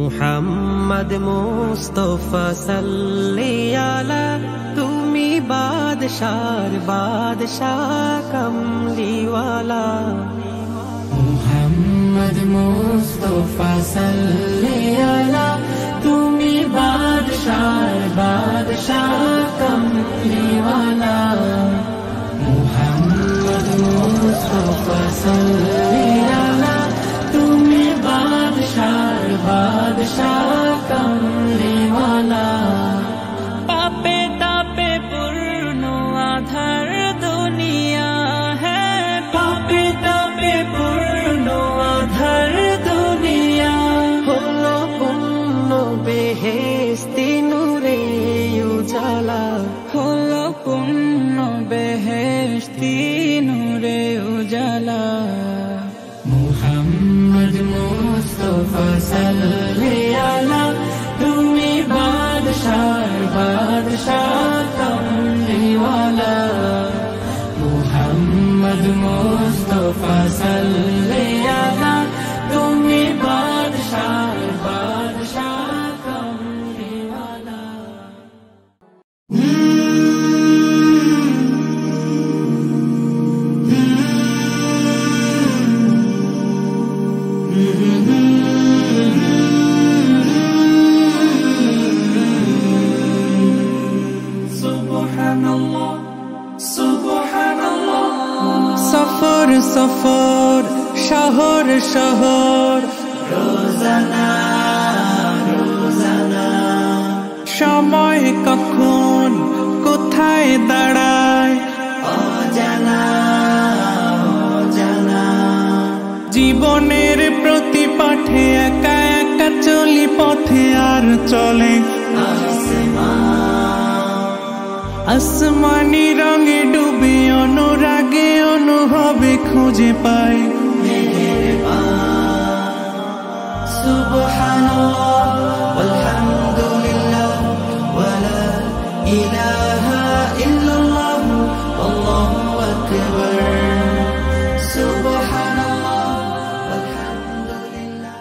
মুহাম্মদ মুস্তাফা সাল্লি আলা তুমি বাদশার বাদশাহ কমলিওয়ালা মুহাম্মদ মুস্তাফা সাল্লি আলা তুমি বাদশার বাদশাহ কমলিওয়ালা মুহাম্মদ মুস্তাফা সাল্লি আলা তুমি বাদশার বাদশাহ কমলিওয়ালা পাপে তাপে পূর্ণ আধার দুনিয়া হ্যাঁ পাপে তাপে পূর্ণ আধার দুনিয়া হলো পূর্ণ বেহেশতি নূরে উজালা হলো পূর্ণ বেহেশতি নূরে উজালা মুহাম্মদ মুস্তাফা সাল্লি আলা তুমি বাদশার বাদশাহ কমলিওয়ালা মুহাম্মদ মুস্তাফা সাল্লি আলা তুমি বাদশার বাদশাহ কমলিওয়ালা সফর সফর শহর শহর রোজানা রোজানা সময় কখন কোথায় দাঁড়ায় অজানা অজানা জীবনের প্রতি পাঠে একা একা চলি পথে আর চলে আসমানি রঙে ডুবে অনুরাগে অনুভবে খুঁজে পাই সুবহানাল্লাহ ওয়ালহামদুলিল্লাহ ওয়ালা ইলাহা ইল্লাল্লাহ আল্লাহু আকবার সুবহানাল্লাহ ওয়ালহামদুলিল্লাহ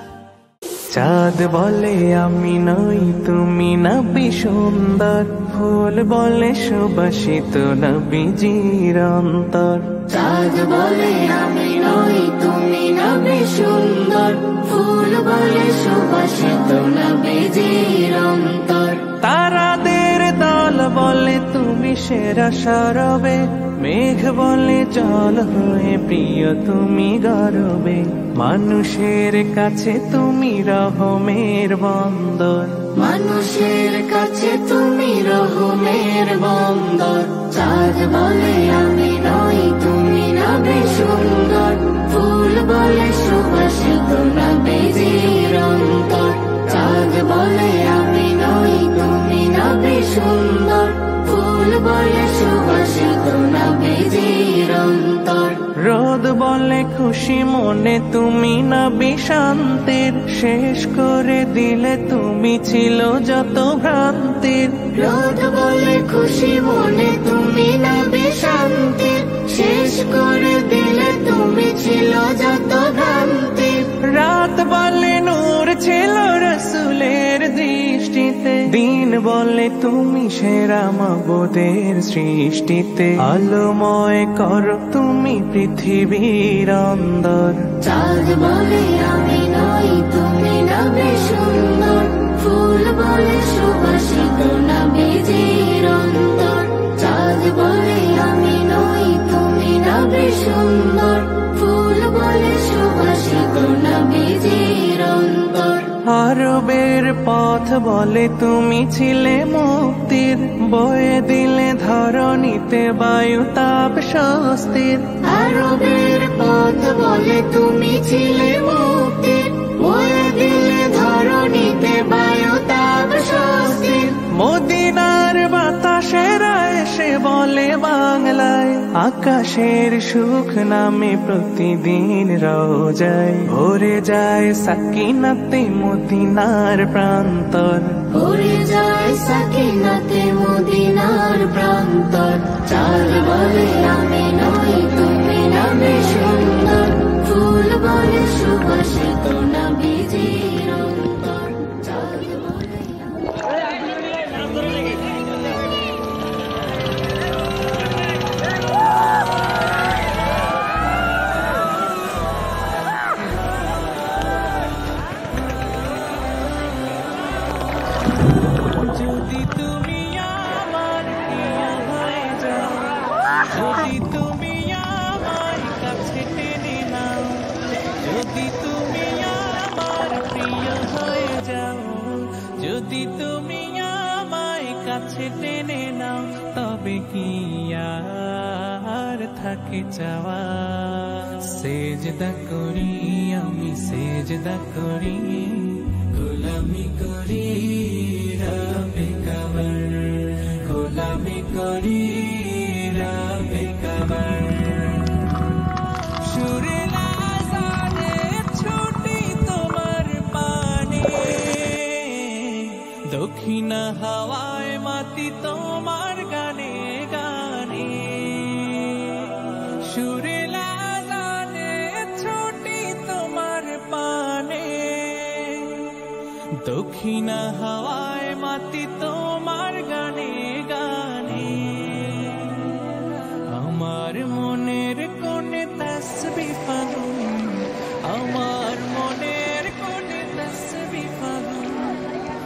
চাঁদ বলে আমি নই তুমি নবী সুন্দর ফুল বলে সুবাসিত নবীজির অন্তর চাঁদ বলে আমি নই তুমি নবী সুন্দর ফুল বলে সুবাসিত নবীজির অন্তর তারাদের দল বলে তুমি সেরা সরবে মেঘ বলে জল হয়ে প্রিয় তুমি গর্বে মানুষের কাছে তুমি রহমের বন্দর মানুষের কাছে তুমি রহমের বন্দর চাঁদ বলে আমি নই তুমি নবী সুন্দর ফুল বলে সুবাসিত নবীজির অন্তর চাঁদ বলে আমি নই তুমি নবী সুন্দর ফুল বলে সুবাসিত নবীজির অন্তর রোদ বলে খুশি মনে তুমি নবী শান্তির শেষ করে দিলে তুমি ছিল যত ভ্রান্তির রোদ বলে খুশি মনে তুমি নবী শান্তির শেষ করে দিলে তুমি ছিল যত ভ্রান্তির রাত বলে নূর ছিল রাসূলের দৃষ্টিতে দিন বলে তুমি সেরা মাবুদের সৃষ্টিতে আলোময় করো তুমি পৃথিবীর অন্দর চাঁদ বলে আমি নই তুমি নবী সুন্দর ফুল বলে সুবাসিত নবীজির অন্তর চাঁদ বলে আমি নই তুমি নবী সুন্দর ফুল বলে সুবাসিত নবীজির অন্তর আরবের পথ বলে তুমি ছিলে মুক্তির বয়ে দিলে ধরণীতে বায়ু তাপ স্বস্তির আরবের পথ বলে তুমি ছিলে মুক্তির বয়ে দিলে ধরণীতে বায়ু তাপ স্বস্তির মদিনার বাতাসেরা এসে বলে বাংলায় আকাশের সুখ নামে প্রতিদিন রোজায় ভরে যায় সাকিনাতে মদিনার প্রান্তর ভরে যায় সাকিনাতে মদিনার প্রান্তর চাঁদ বলে আমি নই তুমি নবী সুন্দর ফুল বলে সুবাসিত নবীজির অন্তর যদি তুমি আমার প্রিয় হয়ে যাও, যদি তুমি আমায় কাছে টেনে নাও, যদি তুমি আমার প্রিয় হয়ে যাও, যদি তুমি আমায় কাছে টেনে নাও, তবে কি আর থাকে চাওয়া। সেজদা করি আমি, সেজদা করি, গোলামি করি রবে কাবার, গোলামি করি রবে কাবার। সুরে লাজানে ছুটি তোমার পানে, দক্ষিণা হাওয়ায় মাতি তোমার গানে গানে। সুরে লাজানে ছুটি তোমার পানে, দক্ষিণা হাওয়ায় মাতি তোমার গানে গানে। আমার মনের কোণে তাসবিহ ফাগুন, আমার মনের কোণে তাসবিহ ফাগুন,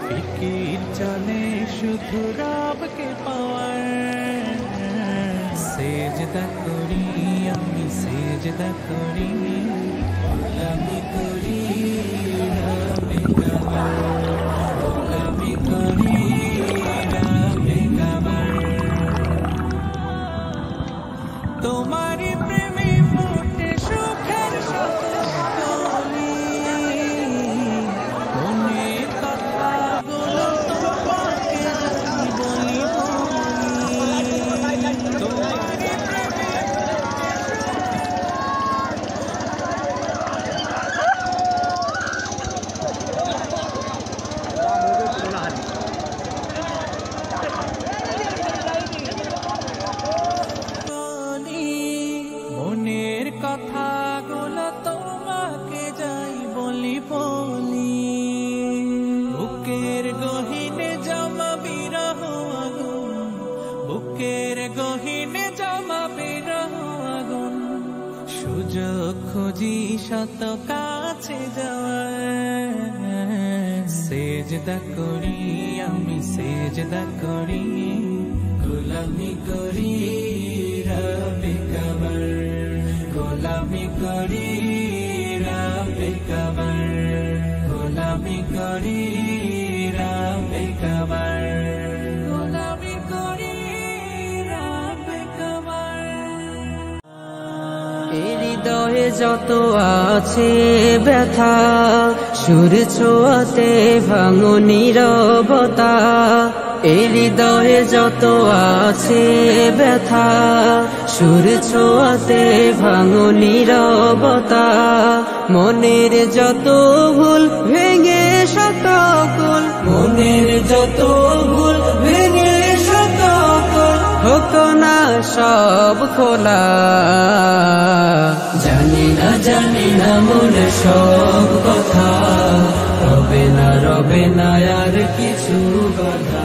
ফিকির চলে শুধু রবকে পাওয়ার। সেজদা করি আমি, সেজদা করি, গোলামি করি রবে কাবার, গোলামি করি রবে কাবার। তোমারই প্রেমে ফুটে সুখের কলি, মনের কথাগুলো তোমাকে বলি বলি। তোমারই প্রেমে মনের কথাগুলো তোমাকে যাই বলি বলি। বুকের গহীনে জমা বিরহ আগুন, বুকের গহীনে জমা বিরহ আগুন, সুযোগ খুঁজি শত কাছে যাওয়ার। সেজদা করি আমি, সেজদা করি, গোলামি করি রবে কাবার, গোলামি করি রবে কাবার, গোলামি করি রবে কাবার, গোলামি করি রবে কাবার। হৃদয়ে যত আছে ব্যথা, সুর ছোঁয়াতে ভাঙো নীরবতা। হৃদয়ে যত আছে ব্যথা, সুর ছোঁয়াতে ভাঙো নীরবতা। মনের যত ভুল ভেঙে সকল, মনের যত ভুল ভেঙে সকল, হোক না সব খোলা। জানি না মনে সব কথা, রবে না আর কিছু কথা।